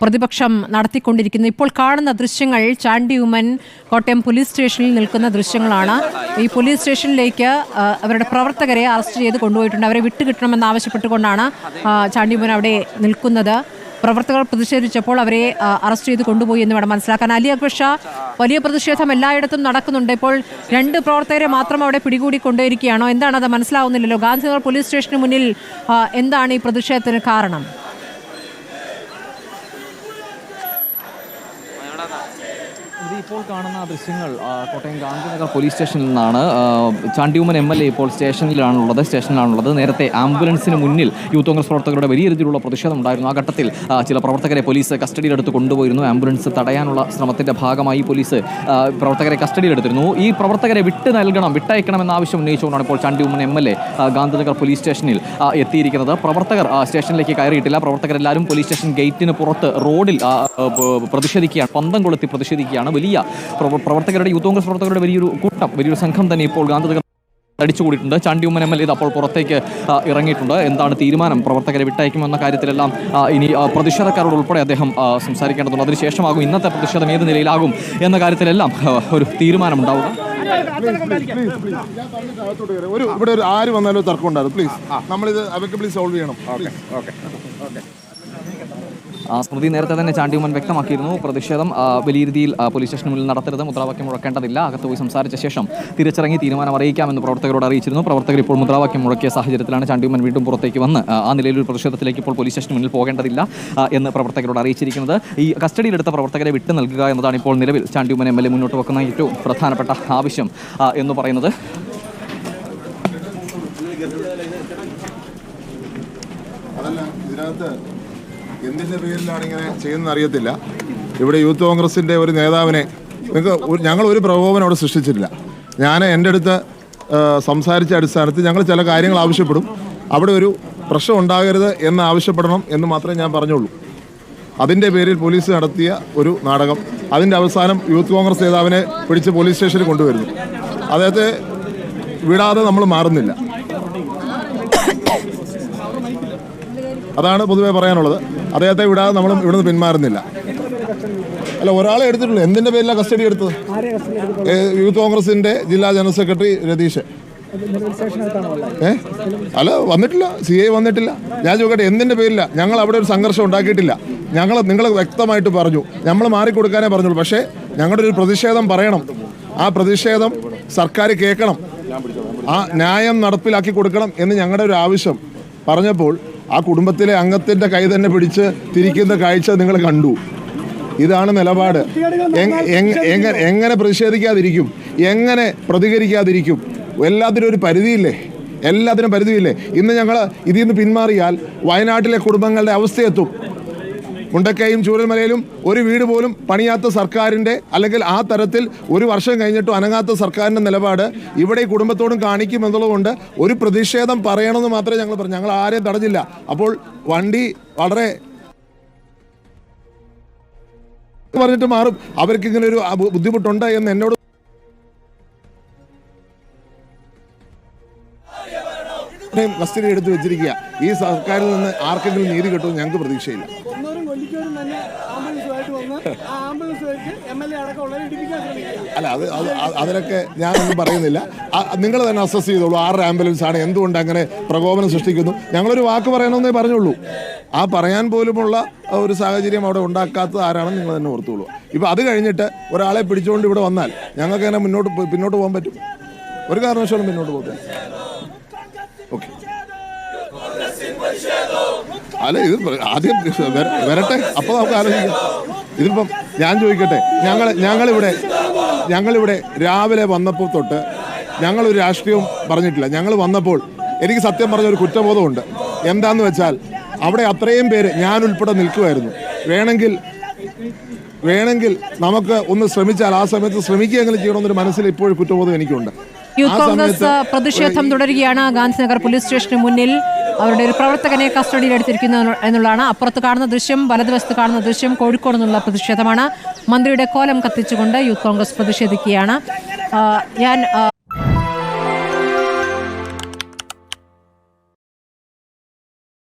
പ്രതിപക്ഷം നടത്തിക്കൊണ്ടിരിക്കുന്നത്. ഇപ്പോൾ കാണുന്ന ദൃശ്യങ്ങൾ ചാണ്ടി ഉമ്മൻ കോട്ടയം പോലീസ് സ്റ്റേഷനിൽ നിൽക്കുന്ന ദൃശ്യങ്ങളാണ്. ഈ പോലീസ് സ്റ്റേഷനിലേക്ക് അവരുടെ പ്രവർത്തകരെ അറസ്റ്റ് ചെയ്ത് കൊണ്ടുപോയിട്ടുണ്ട്. അവരെ വിട്ടുകിട്ടണമെന്ന് ആവശ്യപ്പെട്ടുകൊണ്ടാണ് ചാണ്ടി ഉമ്മൻ അവിടെ നിൽക്കുന്നത്. പ്രവർത്തകർ പ്രതിഷേധിച്ചപ്പോൾ അവരെ അറസ്റ്റ് ചെയ്ത് കൊണ്ടുപോയി എന്ന് വേണം മനസ്സിലാക്കാൻ. അലി അക്ബർ ഷാ, വലിയ പ്രതിഷേധം എല്ലായിടത്തും നടക്കുന്നുണ്ട്. ഇപ്പോൾ 2 പ്രവർത്തകരെ മാത്രം അവിടെ പിടികൂടിക്കൊണ്ടേയിരിക്കുകയാണോ? എന്താണ് അത് മനസ്സിലാവുന്നില്ലല്ലോ. ഗാന്ധിനഗർ പോലീസ് സ്റ്റേഷന് മുന്നിൽ എന്താണ് ഈ പ്രതിഷേധത്തിന് കാരണം? ഇപ്പോൾ കാണുന്ന ദൃശ്യങ്ങൾ കോട്ടയം ഗാന്ധിനഗർ പോലീസ് സ്റ്റേഷനിൽ നിന്നാണ്. ചാണ്ടി ഉമ്മൻ MLA ഇപ്പോൾ സ്റ്റേഷനിലാണുള്ളത്. നേരത്തെ ആംബുലൻസിന് മുന്നിൽ യൂത്ത് കോൺഗ്രസ് പ്രവർത്തകരുടെ വലിയ രീതിയിലുള്ള പ്രതിഷേധം ഉണ്ടായിരുന്നു. ആ ഘട്ടത്തിൽ ചില പ്രവർത്തകരെ പോലീസ് കസ്റ്റഡിയിലെടുത്ത് കൊണ്ടുപോയിരുന്നു. ആംബുലൻസ് തടയാനുള്ള ശ്രമത്തിൻ്റെ ഭാഗമായി പോലീസ് പ്രവർത്തകരെ കസ്റ്റഡിയിലെടുത്തിരുന്നു. ഈ പ്രവർത്തകരെ വിട്ടയക്കണമെന്ന ആവശ്യം ഉന്നയിച്ചുകൊണ്ടാണ് ഇപ്പോൾ ചാണ്ടി ഉമ്മൻ MLA ഗാന്ധിനഗർ പോലീസ് സ്റ്റേഷനിൽ എത്തിയിരിക്കുന്നത്. പ്രവർത്തകർ സ്റ്റേഷനിലേക്ക് കയറിയിട്ടില്ല. പ്രവർത്തകരെല്ലാവരും പോലീസ് സ്റ്റേഷൻ ഗേറ്റിന് പുറത്ത് റോഡിൽ പ്രതിഷേധിക്കുകയാണ്, പന്തം കൊളുത്തി പ്രതിഷേധിക്കുകയാണ്. വലിയ പ്രവർത്തകരുടെ, യൂത്ത് കോൺഗ്രസ് പ്രവർത്തകരുടെ വലിയൊരു സംഘം തന്നെ ഇപ്പോൾ ഗാന്ധിനഗർ അടിച്ചുകൂടിയിട്ടുണ്ട്. ചാണ്ടി ഉമ്മൻ MLA അപ്പോൾ പുറത്തേക്ക് ഇറങ്ങിയിട്ടുണ്ട്. എന്താണ് തീരുമാനം, പ്രവർത്തകരെ വിട്ടയക്കുമെന്ന കാര്യത്തിലെല്ലാം ഇനി പ്രതിഷേധക്കാരോട് ഉൾപ്പെടെ അദ്ദേഹം സംസാരിക്കേണ്ടതുണ്ട്. അതിനുശേഷമാകും ഇന്നത്തെ പ്രതിഷേധം ഏത് നിലയിലാകും എന്ന കാര്യത്തിലെല്ലാം ഒരു തീരുമാനമുണ്ടാവുക. ഇവിടെ ആര് വന്നാലും തർക്കം ഉണ്ടാകും. പ്ലീസ് നമ്മളിത് അവൈലബിളി സോൾവ് ചെയ്യണം. സ്മൃതി നേരത്തെ തന്നെ ചാണ്ടി ഉമ്മൻ വ്യക്തമാക്കിയിരുന്നു, പ്രതിഷേധം വലിയ രീതിയിൽ പോലീസ് സ്റ്റേഷന് മുന്നിൽ നടത്തരുത്, മുദ്രാവാക്യം മുഴക്കേണ്ടതില്ല, അകത്ത് പോയി സംസാരിച്ച ശേഷം തിരിച്ചിറങ്ങി തീരുമാനം അറിയിക്കാമെന്ന് പ്രവർത്തകരോട് അറിയിച്ചിരുന്നു. പ്രവർത്തകർ ഇപ്പോൾ മുദ്രാവാക്യം മുഴക്കിയ സാഹചര്യത്തിലാണ് ചാണ്ടി ഉമ്മൻ വീണ്ടും പുറത്തേക്ക് വന്ന് ആ നിലയിലൊരു പ്രതിഷേധത്തിലേക്ക് ഇപ്പോൾ പോലീസ് സ്റ്റേഷന് മുന്നിൽ പോകേണ്ടതില്ല എന്ന് പ്രവർത്തകരോട് അറിയിച്ചിരിക്കുന്നത്. ഈ കസ്റ്റഡിയിലെടുത്ത പ്രവർത്തകരെ വിട്ടു നൽകുക എന്നതാണ് ഇപ്പോൾ നിലവിൽ ചാണ്ടി ഉമ്മൻ MLA മുന്നോട്ട് വെക്കുന്ന ഏറ്റവും പ്രധാനപ്പെട്ട ആവശ്യം എന്ന് പറയുന്നത്. എന്തിൻ്റെ പേരിലാണ് ഇങ്ങനെ ചെയ്യുന്നത് അറിയത്തില്ല. ഇവിടെ യൂത്ത് കോൺഗ്രസിൻ്റെ ഒരു നേതാവിനെ ഞങ്ങൾ ഒരു പ്രകോപനം അവിടെ സൃഷ്ടിച്ചിട്ടില്ല. ഞാൻ എൻ്റെ അടുത്ത് സംസാരിച്ച അടിസ്ഥാനത്തിൽ ഞങ്ങൾ ചില കാര്യങ്ങൾ ആവശ്യപ്പെടും, അവിടെ ഒരു പ്രശ്നം ഉണ്ടാകരുത് എന്ന് ആവശ്യപ്പെടണം എന്ന് മാത്രമേ ഞാൻ പറഞ്ഞുള്ളൂ. അതിൻ്റെ പേരിൽ പോലീസ് നടത്തിയ ഒരു നാടകം, അതിൻ്റെ അവസാനം യൂത്ത് കോൺഗ്രസ് നേതാവിനെ പിടിച്ച് പോലീസ് സ്റ്റേഷനിൽ കൊണ്ടുവരുന്നു. അദ്ദേഹത്തെ വിടാതെ നമ്മൾ മാറുന്നില്ല. അതാണ് പൊതുവെ പറയാനുള്ളത്. അദ്ദേഹത്തെ വിടാതെ നമ്മൾ ഇവിടുന്ന് പിന്മാറുന്നില്ല. അല്ല, ഒരാളെ എടുത്തിട്ടുള്ളൂ. എന്തിൻ്റെ പേരിലാണ് കസ്റ്റഡി എടുത്തത്? യൂത്ത് കോൺഗ്രസിൻ്റെ ജില്ലാ ജനറൽ സെക്രട്ടറി രതീഷ്. അല്ല, വന്നിട്ടില്ല, CI വന്നിട്ടില്ല. ഞാൻ ചോദിക്കട്ടെ, എന്തിൻ്റെ പേരില്ല? ഞങ്ങൾ അവിടെ ഒരു സംഘർഷം ഉണ്ടാക്കിയിട്ടില്ല. നിങ്ങൾ വ്യക്തമായിട്ട് പറഞ്ഞു, നമ്മൾ മാറിക്കൊടുക്കാനേ പറഞ്ഞുള്ളൂ. പക്ഷേ ഞങ്ങളുടെ ഒരു പ്രതിഷേധം പറയണം, ആ പ്രതിഷേധം സർക്കാർ കേൾക്കണം, ആ ന്യായം നടപ്പിലാക്കി കൊടുക്കണം എന്ന് ഞങ്ങളുടെ ഒരു ആവശ്യം പറഞ്ഞപ്പോൾ ആ കുടുംബത്തിലെ അംഗത്തിൻ്റെ കൈ തന്നെ പിടിച്ച് തിരിക്കുന്ന കാഴ്ച നിങ്ങൾ കണ്ടു. ഇതാണ് നിലപാട്. എങ്ങനെ പ്രതിഷേധിക്കാതിരിക്കും? എങ്ങനെ പ്രതികരിക്കാതിരിക്കും? എല്ലാത്തിനും ഒരു പരിധിയില്ലേ? ഇന്ന് ഞങ്ങൾ ഇതിൽ നിന്ന് പിന്മാറിയാൽ വയനാട്ടിലെ കുടുംബങ്ങളുടെ അവസ്ഥയെത്തും. മുണ്ടക്കയും ചൂരൽമലയിലും ഒരു വീട് പോലും പണിയാത്ത സർക്കാരിൻ്റെ, അല്ലെങ്കിൽ ആ തരത്തിൽ ഒരു വർഷം കഴിഞ്ഞിട്ടും അനങ്ങാത്ത സർക്കാരിൻ്റെ നിലപാട് ഇവിടെ ഈ കുടുംബത്തോടും കാണിക്കുമെന്നുള്ളതുകൊണ്ട് ഒരു പ്രതിഷേധം പറയണമെന്ന് മാത്രമേ ഞങ്ങൾ പറഞ്ഞു. ഞങ്ങൾ ആരെയും തടഞ്ഞില്ല. അപ്പോൾ വണ്ടി വളരെ പറഞ്ഞിട്ട് മാറും, അവർക്ക് ഇങ്ങനെ ഒരു ബുദ്ധിമുട്ടുണ്ട് എന്ന് എന്നോട് കസ്റ്റഡി എടുത്ത് വെച്ചിരിക്കുക. ഈ സർക്കാരിൽ നിന്ന് ആർക്കെങ്കിലും നീതി കിട്ടുമെന്ന് ഞങ്ങൾക്ക് പ്രതീക്ഷയില്ല. അല്ല, അതിനൊക്കെ ഞാനൊന്നും പറയുന്നില്ല. നിങ്ങൾ തന്നെ അസസ് ചെയ്തോളൂ, ആരുടെ ആംബുലൻസ് ആണ്, എന്തുകൊണ്ട് അങ്ങനെ പ്രകോപനം സൃഷ്ടിക്കുന്നു. ഞങ്ങളൊരു വാക്ക് പറയണമെന്നേ പറഞ്ഞുള്ളൂ. ആ പറയാൻ പോലുമുള്ള ഒരു സാഹചര്യം അവിടെ ഉണ്ടാക്കാത്തത് ആരാണെന്ന് നിങ്ങൾ തന്നെ ഓർത്തോളൂ. ഇപ്പം അത് കഴിഞ്ഞിട്ട് ഒരാളെ പിടിച്ചുകൊണ്ട് ഇവിടെ വന്നാൽ ഞങ്ങൾക്ക് അങ്ങനെ പിന്നോട്ട് പോകാൻ പറ്റും? ഒരു കാരണവശാലും പിന്നോട്ട് പോകത്തില്ല. ഓക്കെ, അല്ല, ഇത് ആദ്യം വരട്ടെ, അപ്പോൾ നമുക്ക് ആലോചിക്കാം. ഇതിപ്പം ഞാൻ ചോദിക്കട്ടെ, ഞങ്ങളിവിടെ രാവിലെ വന്നപ്പോൾ തൊട്ട് ഞങ്ങളൊരു രാഷ്ട്രീയവും പറഞ്ഞിട്ടില്ല. ഞങ്ങൾ വന്നപ്പോൾ എനിക്ക് സത്യം പറഞ്ഞൊരു കുറ്റബോധമുണ്ട്. എന്താന്ന് വെച്ചാൽ അവിടെ അത്രയും പേര്, ഞാനുൾപ്പെടെ നിൽക്കുമായിരുന്നു. വേണമെങ്കിൽ നമുക്ക് ഒന്ന് ശ്രമിച്ചാൽ ആ സമയത്ത് ശ്രമിക്കുകയെങ്കിലും ചെയ്യണമെന്നൊരു മനസ്സിൽ ഇപ്പോഴും കുറ്റബോധം എനിക്കുണ്ട്. യൂത്ത് കോൺഗ്രസ് പ്രതിഷേധം തുടരുകയാണ്. ഗാന്ധിനഗർ പോലീസ് സ്റ്റേഷന് മുന്നിൽ അവരുടെ ഒരു പ്രവർത്തകനെ കസ്റ്റഡിയിലെടുത്തിരിക്കുന്നു എന്നുള്ളതാണ്. അപ്പുറത്ത് കാണുന്ന ദൃശ്യം, വലതുവശത്ത് കാണുന്ന ദൃശ്യം കോഴിക്കോട് നിന്നുള്ള പ്രതിഷേധമാണ്. മന്ത്രിയുടെ കോലം കത്തിച്ചുകൊണ്ട് യൂത്ത് കോൺഗ്രസ് പ്രതിഷേധിക്കുകയാണ്.